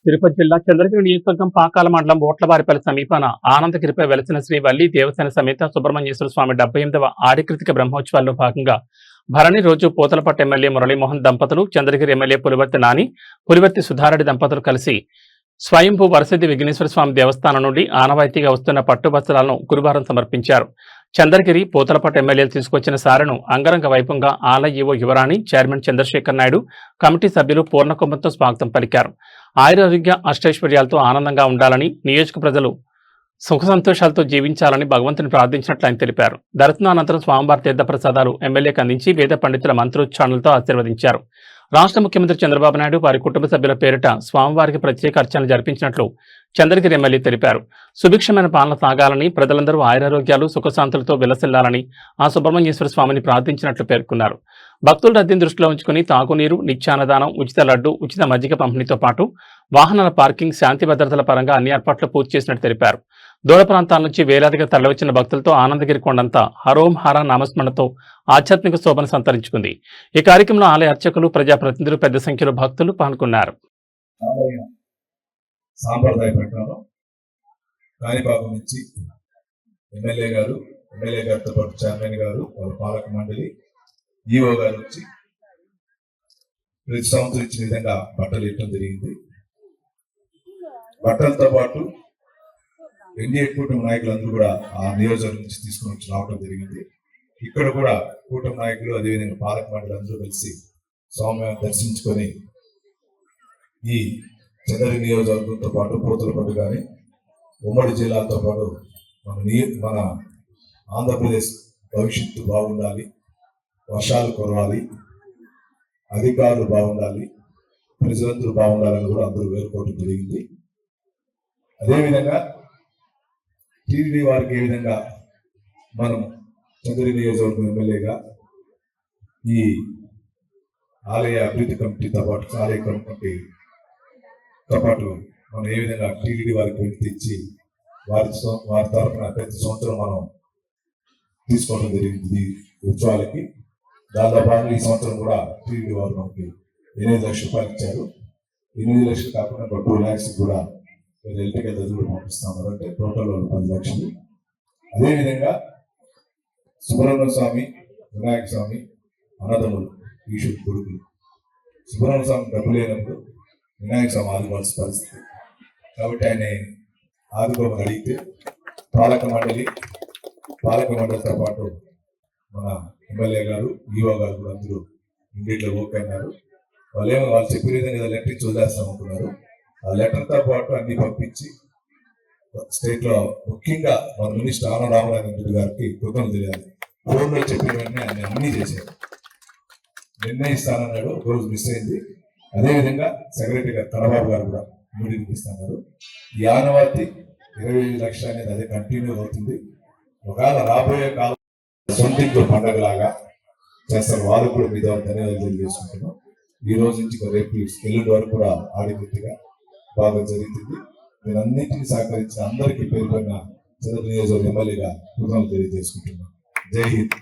తిరుపతి జిల్లా చంద్రగిరి నియోజకవర్గం పాకాల మండలం బోట్లవారిపల్లి సమీపాన ఆనందగిరిపై వెలసిన శ్రీ వల్లి దేవసేన సమేత సుబ్రహ్మణ్యేశ్వర స్వామి 78వ ఆడికృతిక బ్రహ్మోత్సవాల్లో భాగంగా భరణి రోజు పోతలపట్టు ఎమ్మెల్యే మురళీమోహన్ దంపతులు, చంద్రగిరి ఎమ్మెల్యే పులివర్తి నాని, పులివర్తి సుధారెడ్డి దంపతులు కలిసి స్వయంభూ వరసిద్ధి విఘ్నేశ్వర స్వామి దేవస్థానం నుండి ఆనవాయితీగా వస్తున్న పట్టు వస్త్రాలను గురువారం సమర్పించారు. చంద్రగిరి, పోతలపట్టు ఎమ్మెల్యేలు తీసుకొచ్చిన సారెను అంగరంగ వైభవంగా ఆలయ ఈవో యువరాణి, చైర్మన్ చంద్రశేఖర్ నాయుడు, కమిటీ సభ్యులు పూర్ణకుంభంతో స్వాగతం పలికారు. ఆయురారోగ్య అష్టైశ్వర్యాలతో ఆనందంగా ఉండాలని, నియోజక ప్రజలు సుఖ సంతోషాలతో జీవించాలని భగవంతుని ప్రార్థించినట్లు ఆయన తెలిపారు. దర్శనానంతరం స్వామివారి తీర్థప్రసాదాలు ఎమ్మెల్యేకి అందించి వేద పండితుల మంత్రోచ్చారణలతో ఆశీర్వదించారు. రాష్ట్ర ముఖ్యమంత్రి చంద్రబాబు నాయుడు వారి కుటుంబ సభ్యుల పేరిట స్వామివారికి ప్రత్యేక అర్చనలు జరిపించినట్లు చంద్రగిరి ఎమ్మెల్యే తెలిపారు. సుభిక్షమైన పాలన సాగాలని, ప్రజలందరూ ఆయురారోగ్యాలు సుఖశాంతులతో విలసిల్లాలని ఆ సుబ్రహ్మణ్యేశ్వర స్వామిని ప్రార్థించినట్లు పేర్కొన్నారు. భక్తుల రద్దీని దృష్టిలో ఉంచుకుని తాగునీరు, నిత్యాన్నదానం, ఉచిత లడ్డు, ఉచిత మజ్జిగ పంపిణీతో పాటు వాహనాల పార్కింగ్, శాంతి భద్రతల పరంగా అన్ని ఏర్పాట్లు పూర్తి చేసినట్టు తెలిపారు. దూర ప్రాంతాల నుంచి వేలాదిగా తరలివచ్చిన భక్తులతో ఆనందగిరి కొండంతా హరోం హర నామస్మరణతో ఆధ్యాత్మిక శోభను సంతరించుకుంది. ఈ కార్యక్రమంలో ఆలయ అర్చకులు, ప్రజాప్రతినిధులు పెద్ద సంఖ్యలో భక్తులు పాల్గొన్నారు. సాంప్రదాయ ప్రకారం కాణిపాకం నుంచి ఎమ్మెల్యే గారితో పాటు చైర్మన్ గారు, వాళ్ళ పాలక మండలి, ఈఓ గారు వచ్చి ప్రతి సంవత్సరం ఇచ్చిన విధంగా బట్టలు ఇవ్వడం జరిగింది. బట్టలతో పాటు ఎన్డీఏ కూటమి నాయకులందరూ కూడా ఆ నియోజకవర్గం నుంచి తీసుకుని వచ్చి రావడం జరిగింది. ఇక్కడ కూడా కూటమి నాయకులు, అదేవిధంగా పాలక మండలి అందరూ కలిసి స్వామివారిని దర్శించుకొని ఈ చంద్రగిరి నియోజకవర్గంతో పాటు పోతలపట్టు కానీ ఉమ్మడి జిల్లాతో పాటు మన ఆంధ్రప్రదేశ్ భవిష్యత్తు బాగుండాలి, వర్షాలు కురవాలి, అధికారులు బాగుండాలి, ప్రజలందరూ బాగుండాలని కూడా అందరూ వేరుకోవడం జరిగింది. అదేవిధంగా టీడీపీ వారికి ఏ విధంగా మనం చంద్రగిరి నియోజకవర్గం ఎమ్మెల్యేగా ఈ ఆలయ అభివృద్ధి కమిటీతో పాటు ఆలయ కమిటీతో పాటు మనం ఏ విధంగా టీడీపీ వారికి వెంట తెచ్చి వారి తరఫున ప్రతి సంవత్సరం మనం తీసుకోవడం జరిగింది ఈ ఉత్సవాలకి. దాంతో పాటు ఈ సంవత్సరం కూడా టీడీపీ వారు మనకి 8 లక్షల రూపాయలు ఇచ్చారు. 8 లక్షలు కాకుండా 2 lakhs కూడా ఎలక్ట్రికల్ కూడా పంపిస్తాము. అంటే టోటల్ 10 లక్షలు. అదేవిధంగా సుబ్రహ్మణ్య స్వామి, వినాయక స్వామి అన్నదమ్ములు, ఈశ్వరు కొడుకులు. సుబ్రహ్మణ్య స్వామి డబ్బు లేనప్పుడు వినాయక స్వామి ఆదుకోవాల్సిన పరిస్థితి. కాబట్టి ఆయన ఆదుకోమని అడిగితే పాలక మండలితో పాటు మన ఎమ్మెల్యే గారు, ఈఓ గారు కూడా అందరూ ఇండియట్లో ఓకే అన్నారు. వాళ్ళు చెప్పిన విధంగా లెటర్ ఇచ్చి వదిలేస్తామనుకున్నారు. ఆ లెటర్తో పాటు అన్ని పంపించి స్టేట్ లో ముఖ్యంగా మన మినిస్టర్ ఆనం రామనారాయణ రెడ్డి గారికి కృతజ్ఞతలు తెలియాలి. ఫోన్లో చెప్పిన వెంటనే ఆయన అన్ని చేశారు. నిర్ణయిస్తానన్నాడు, ఒక రోజు మిస్ అయింది. అదేవిధంగా సెక్రటరీ గారు కన్నబాబు గారు కూడా మీటింగ్ ఇస్తున్నారు. ఈ ఆనవాతి 25 లక్షలు అనేది అదే కంటిన్యూ అవుతుంది. ఒకవేళ రాబోయే కాలం సొంతింట్లో పండగలాగా చేస్తారు. వాళ్ళు కూడా మీ ద్వారా ధన్యవాదాలు తెలియజేసుకుంటున్నాం. ఈ రోజు నుంచి రేపు ఎల్లుండి వరకు కూడా ఆడినట్టుగా బాగా జరుగుతుంది. నేను అన్నింటినీ సహకరించిన అందరికీ పేరు పైన చంద్రగిరి నియోజకవర్గ ఎమ్మెల్యేగా కృతజ్ఞతలు తెలియజేసుకుంటున్నాను. జై హింద్.